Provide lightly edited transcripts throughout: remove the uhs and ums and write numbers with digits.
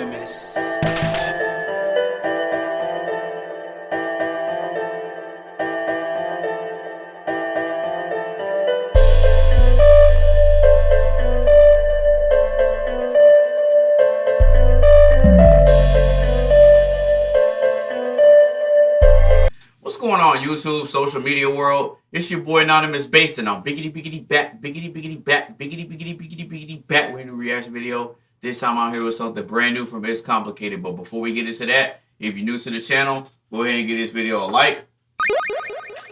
Anonymous. What's going on, YouTube, social media world? It's your boy AnonymousBased, and I'm biggity back. We're in a reaction video. This time I'm here with something brand new from It's Complicated. But before we get into that, if you're new to the channel, go ahead and give this video a like.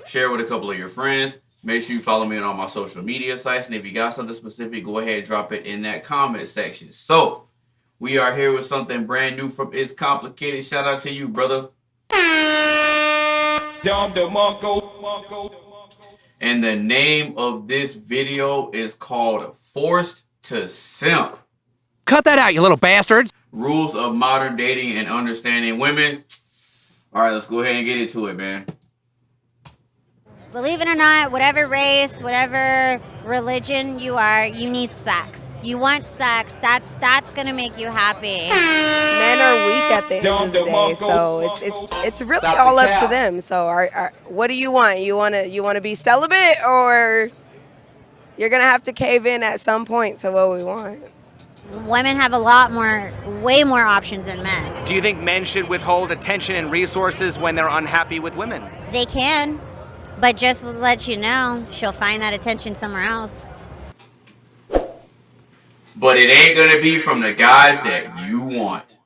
Share with a couple of your friends. Make sure you follow me on all my social media sites. And if you got something specific, go ahead and drop it in that comment section. So, we are here with something brand new from It's Complicated. Shout out to you, brother. And the name of this video is called Forced to Simp. Cut that out, you little bastards. Rules of modern dating and understanding women. All right, let's go ahead and get into it, man. Believe it or not, whatever race, whatever religion you are, you need sex. You want sex. That's gonna make you happy. Men are weak at the end of the day, so it's really all up to them. So, what do you want? You wanna be celibate, or you're gonna have to cave in at some point to what we want. Women have way more options than men. Do you think men should withhold attention and resources when they're unhappy with women? They can, but just to let you know, she'll find that attention somewhere else. But it ain't gonna be from the guys that you want.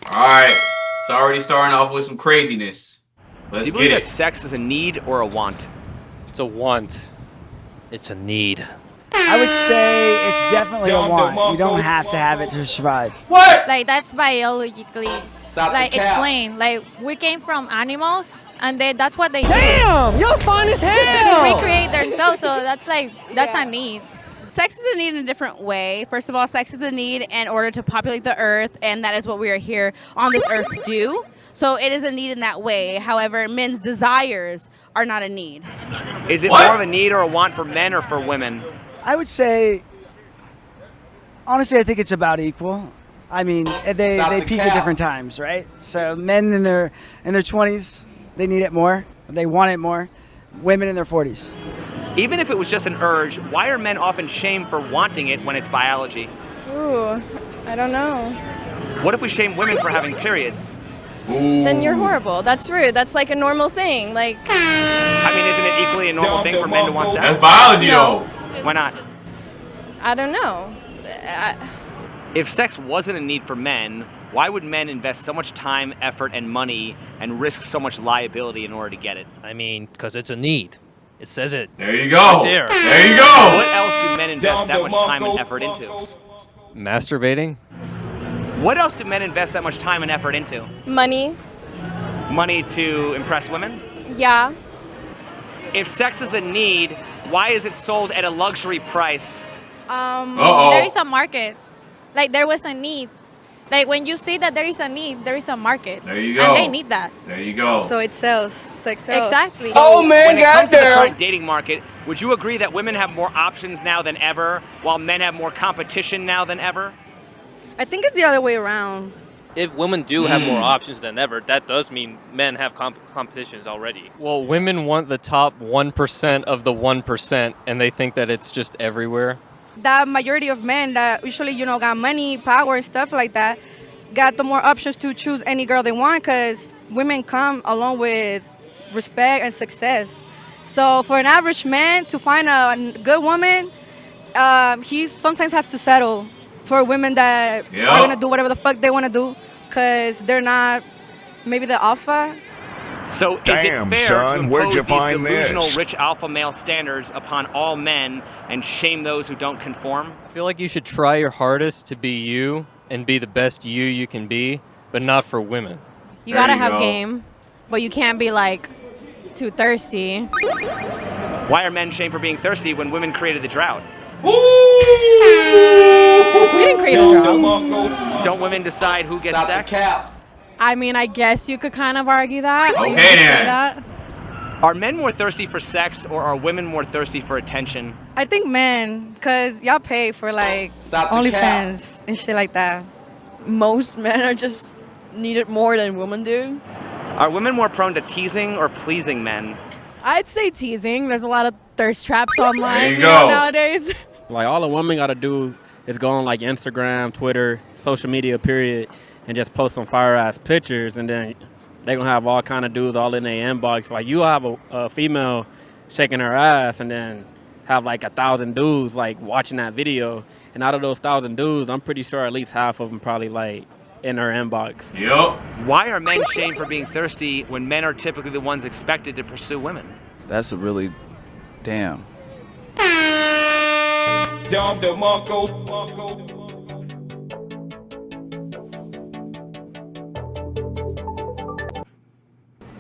Alright, it's already starting off with some craziness. Let's Do you get believe it. that sex is a need or a want? It's a want. It's a need. I would say it's definitely a want. You don't have to have it to survive. What? Like, that's biologically explained. Like, we came from animals, and that's what they do Damn, you're fine as to hell. recreate themselves. So that's a need. Sex is a need in a different way. First of all, sex is a need in order to populate the earth, and that is what we are here on this earth to do. So it is a need in that way. However, men's desires are not a need. Is it What? more of a need or a want for men or for women? I would say, honestly, I think it's about equal. I mean, they peak at different times, right? So men in their 20s, they need it more. They want it more. Women in their 40s. Even if it was just an urge, why are men often shamed for wanting it when it's biology? Ooh, I don't know. What if we shame women for having periods? Then you're horrible. That's rude. That's like a normal thing. Like, I mean, isn't it equally a normal thing for men to want That's sex? biology, No. though. Why not? I don't know. If sex wasn't a need for men, why would men invest so much time, effort, and money and risk so much liability in order to get it? I mean, because it's a need. It says it. There you go. Right there. There you go. What else do men invest that much time and effort into? Masturbating? What else do men invest that much time and effort into? Money. Money to impress women? Yeah. If sex is a need, why is it sold at a luxury price? Uh-oh. There is a market. Like, there was a need. Like, when you see that there is a need, there is a market. There you go. And they need that. There you go. So it sells. Sex sells. Exactly. When it comes to the current dating market, would you agree that women have more options now than ever, while men have more competition now than ever? I think it's the other way around. If women do have more options than ever, that does mean men have competitions already. Well, women want the top 1% of the 1%, and they think that it's just everywhere. The majority of men that usually, got money, power, and stuff like that, got the more options to choose any girl they want, because women come along with respect and success. So for an average man to find a good woman, he sometimes has to settle for women that are going to do whatever the fuck they want to do, because they're not maybe the alpha. So is Damn, it fair son, to where'd impose you these find delusional this? rich alpha male standards upon all men and shame those who don't conform? I feel like you should try your hardest to be you and be the best you can be, but not for women. You There gotta you have go. game, but you can't be like too thirsty. Why are men shamed for being thirsty when women created the drought? We didn't create a drought. Don't women decide who gets sex? I mean, I guess you could kind of argue that. Okay, You could say then. that. Are men more thirsty for sex or are women more thirsty for attention? I think men, because y'all pay for like OnlyFans and shit like that. Most men are just need it more than women do. Are women more prone to teasing or pleasing men? I'd say teasing. There's a lot of thirst traps online There you go. nowadays. Like all a woman got to do is go on like Instagram, Twitter, social media, period, and just post some fire ass pictures, and then they gonna have all kind of dudes all in their inbox. Like you have a female shaking her ass, and then have like 1,000 dudes like watching that video, and out of those 1,000 dudes, I'm pretty sure at least half of them probably like in her inbox. Yup. Why are men shamed for being thirsty when men are typically the ones expected to pursue women? That's a really damn.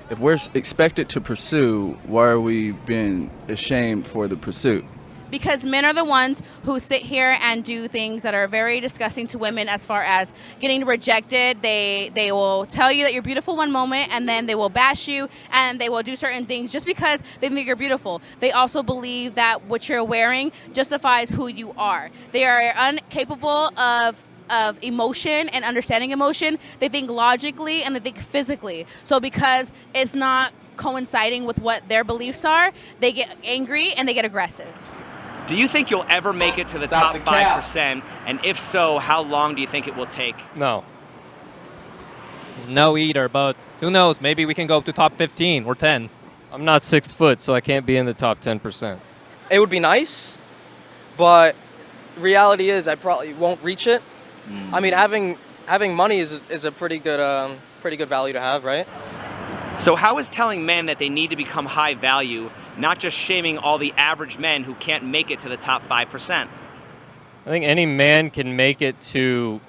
If we're expected to pursue, why are we being ashamed for the pursuit? Because men are the ones who sit here and do things that are very disgusting to women as far as getting rejected. They will tell you that you're beautiful one moment, and then they will bash you, and they will do certain things just because they think you're beautiful. They also believe that what you're wearing justifies who you are. They are incapable of emotion and understanding emotion. They think logically and they think physically. So because it's not coinciding with what their beliefs are, they get angry and they get aggressive. Do you think you'll ever make it to the top 5%? And if so, how long do you think it will take? No. No either, but who knows? Maybe we can go up to top 15 or 10. I'm not 6 foot, so I can't be in the top 10%. It would be nice, but reality is I probably won't reach it. I mean, having money is a pretty good value to have, right? So how is telling men that they need to become high value not just shaming all the average men who can't make it to the top 5%? I think any man can make it to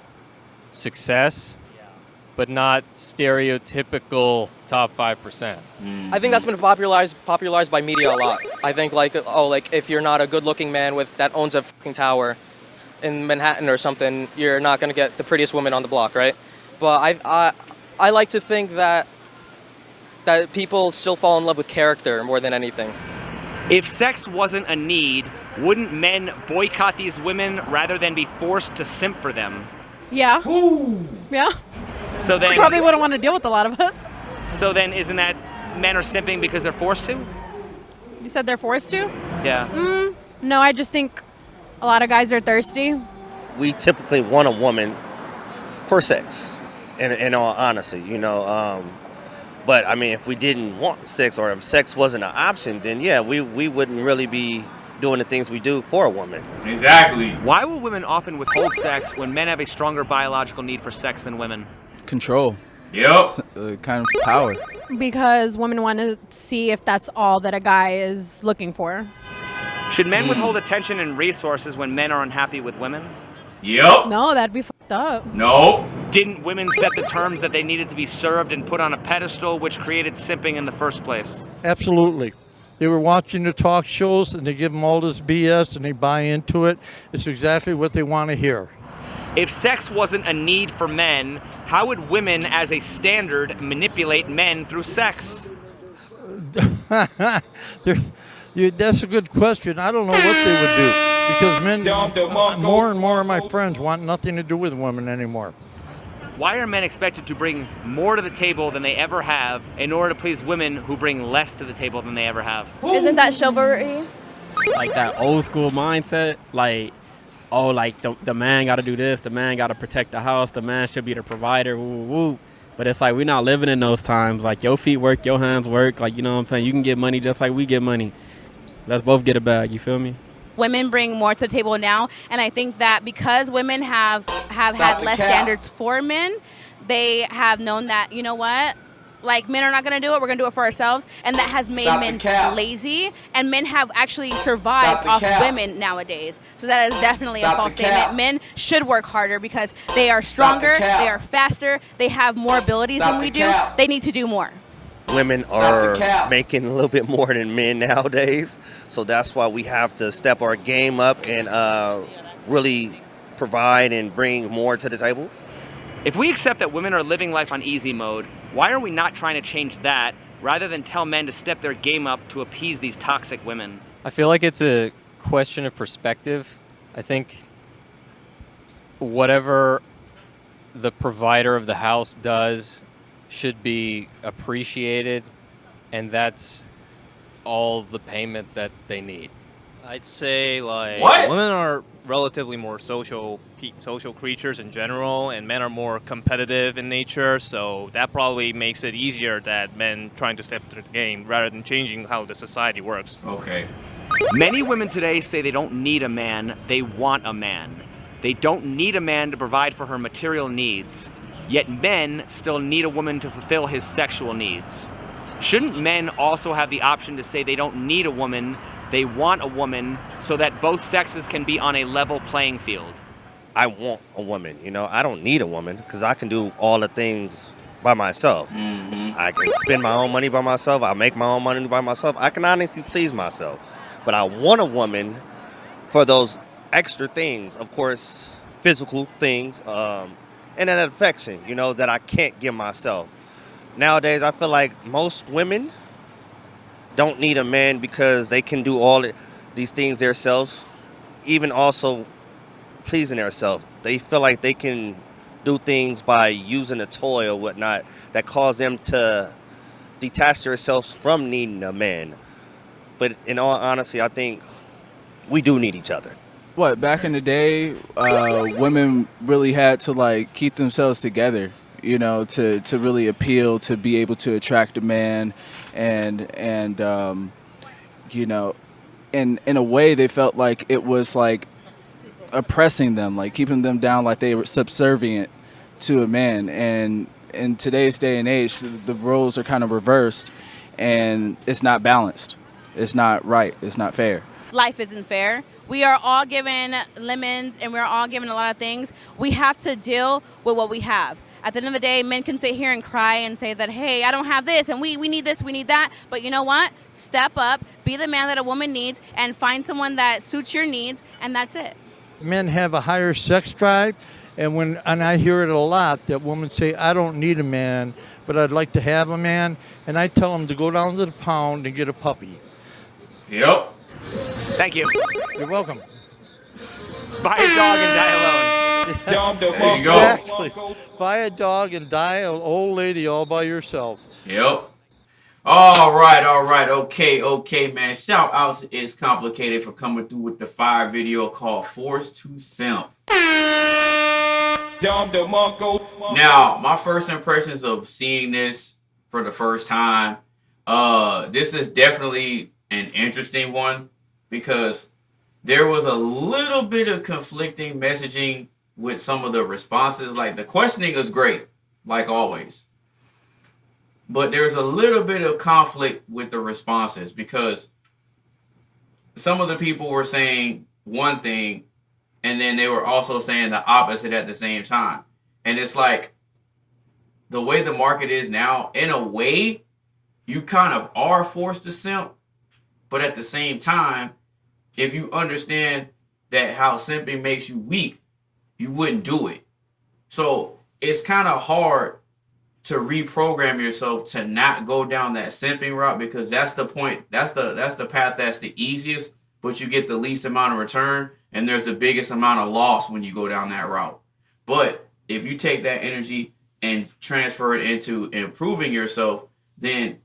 success, but not stereotypical top 5%. I think that's been popularized by media a lot. I think like if you're not a good-looking man that owns a fucking tower in Manhattan or something, you're not going to get the prettiest woman on the block, right? But I like to think that people still fall in love with character more than anything. If sex wasn't a need, wouldn't men boycott these women rather than be forced to simp for them? Yeah. Ooh. Yeah. So then, You probably wouldn't want to deal with a lot of us. So then isn't that men are simping because they're forced to? You said they're forced to? Yeah. No, I just think a lot of guys are thirsty. We typically want a woman for sex, in all honesty, you know. But I mean, if we didn't want sex, or if sex wasn't an option, then yeah, we wouldn't really be doing the things we do for a woman. Exactly. Why will women often withhold sex when men have a stronger biological need for sex than women? Control. Yep. Kind of power. Because women want to see if that's all that a guy is looking for. Should men withhold attention and resources when men are unhappy with women? Yep. No, that'd be fucked up. No. Didn't women set the terms that they needed to be served and put on a pedestal, which created simping in the first place? Absolutely. They were watching the talk shows and they give them all this BS and they buy into it. It's exactly what they want to hear. If sex wasn't a need for men, how would women as a standard manipulate men through sex? That's a good question. I don't know what they would do, because men, more and more of my friends want nothing to do with women anymore. Why are men expected to bring more to the table than they ever have in order to please women who bring less to the table than they ever have? Isn't that chivalry? Like that old school mindset, like, oh, like the man got to do this, the man got to protect the house, the man should be the provider, woo, woo. But it's like we're not living in those times. Like your feet work, your hands work. Like, you know what I'm saying? You can get money just like we get money. Let's both get a bag, you feel me? Women bring more to the table now, and I think that because women have had less standards for men, they have known that, you know what, like men are not going to do it, we're going to do it for ourselves, and that has made men lazy, and men have actually survived off women nowadays. So that is definitely a false statement. Men should work harder because they are stronger, they are faster, they have more abilities than we do. They need to do more. Women are making a little bit more than men nowadays, so that's why we have to step our game up and really provide and bring more to the table. If we accept that women are living life on easy mode, why are we not trying to change that rather than tell men to step their game up to appease these toxic women? I feel like it's a question of perspective. I think whatever the provider of the house does should be appreciated, and that's all the payment that they need. I'd say like What? women are relatively more social creatures in general, and men are more competitive in nature. So that probably makes it easier that men trying to step to the game rather than changing how the society works. Okay. Many women today say they don't need a man, they want a man. They don't need a man to provide for her material needs, yet men still need a woman to fulfill his sexual needs. Shouldn't men also have the option to say they don't need a woman, they want a woman, so that both sexes can be on a level playing field? I want a woman, you know. I don't need a woman because I can do all the things by myself. I can spend my own money by myself. I make my own money by myself. I can honestly please myself. But I want a woman for those extra things, of course, physical things, and that affection, you know, that I can't give myself. Nowadays, I feel like most women don't need a man because they can do all these things themselves, even also pleasing themselves. They feel like they can do things by using a toy or whatnot that cause them to detach themselves from needing a man. But in all honesty, I think we do need each other. What, back in the day, women really had to like keep themselves together, you know, to really appeal, to be able to attract a man, and you know, in a way they felt like it was like oppressing them, like keeping them down, like they were subservient to a man. And in today's day and age, the roles are kind of reversed, and it's not balanced. It's not right. It's not fair. Life isn't fair. We are all given lemons and we're all given a lot of things. We have to deal with what we have. At the end of the day, men can sit here and cry and say that, hey, I don't have this and we need this, we need that. But you know what? Step up, be the man that a woman needs, and find someone that suits your needs, and that's it. Men have a higher sex drive, and I hear it a lot that women say, I don't need a man, but I'd like to have a man. And I tell them to go down to the pound and get a puppy. Yep. Thank you. You're welcome. Buy a dog and die alone. There you go. Exactly. Buy a dog and die an old lady all by yourself. Yep. All right. Okay, man. Shout out to It's Complicated for coming through with the fire video called Forced to Simp. Now, my first impressions of seeing this for the first time, this is definitely an interesting one because there was a little bit of conflicting messaging with some of the responses. Like, the questioning is great, like always. But there's a little bit of conflict with the responses because some of the people were saying one thing and then they were also saying the opposite at the same time. And it's like, the way the market is now, in a way, you kind of are forced to simp. But at the same time, if you understand that how simping makes you weak, you wouldn't do it. So it's kind of hard to reprogram yourself to not go down that simping route, because that's the point. That's the path that's the easiest, but you get the least amount of return, and there's the biggest amount of loss when you go down that route. But if you take that energy and transfer it into improving yourself, then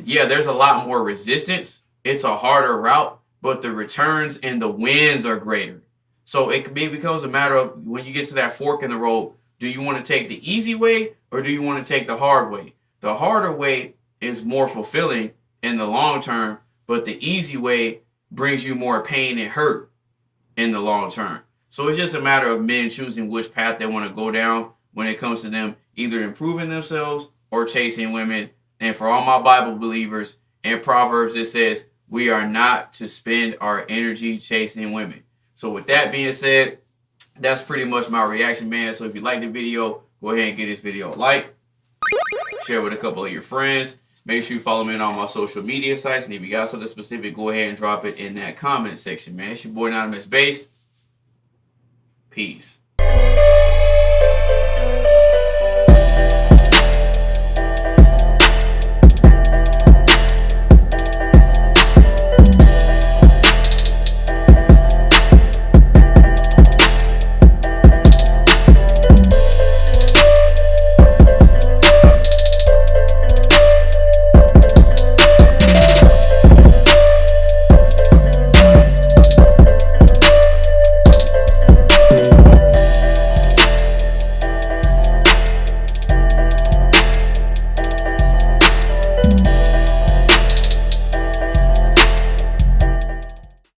yeah, there's a lot more resistance. It's a harder route, but the returns and the wins are greater. So it becomes a matter of, when you get to that fork in the road, do you want to take the easy way or do you want to take the hard way? The harder way is more fulfilling in the long term, but the easy way brings you more pain and hurt in the long term. So it's just a matter of men choosing which path they want to go down when it comes to them either improving themselves or chasing women. And for all my Bible believers, in Proverbs it says we are not to spend our energy chasing women. So with that being said, that's pretty much my reaction, man. So if you like the video, go ahead and give this video a like. Share with a couple of your friends. Make sure you follow me on my social media sites. And if you got something specific, go ahead and drop it in that comment section, man. It's your boy AnonymousBased. Peace.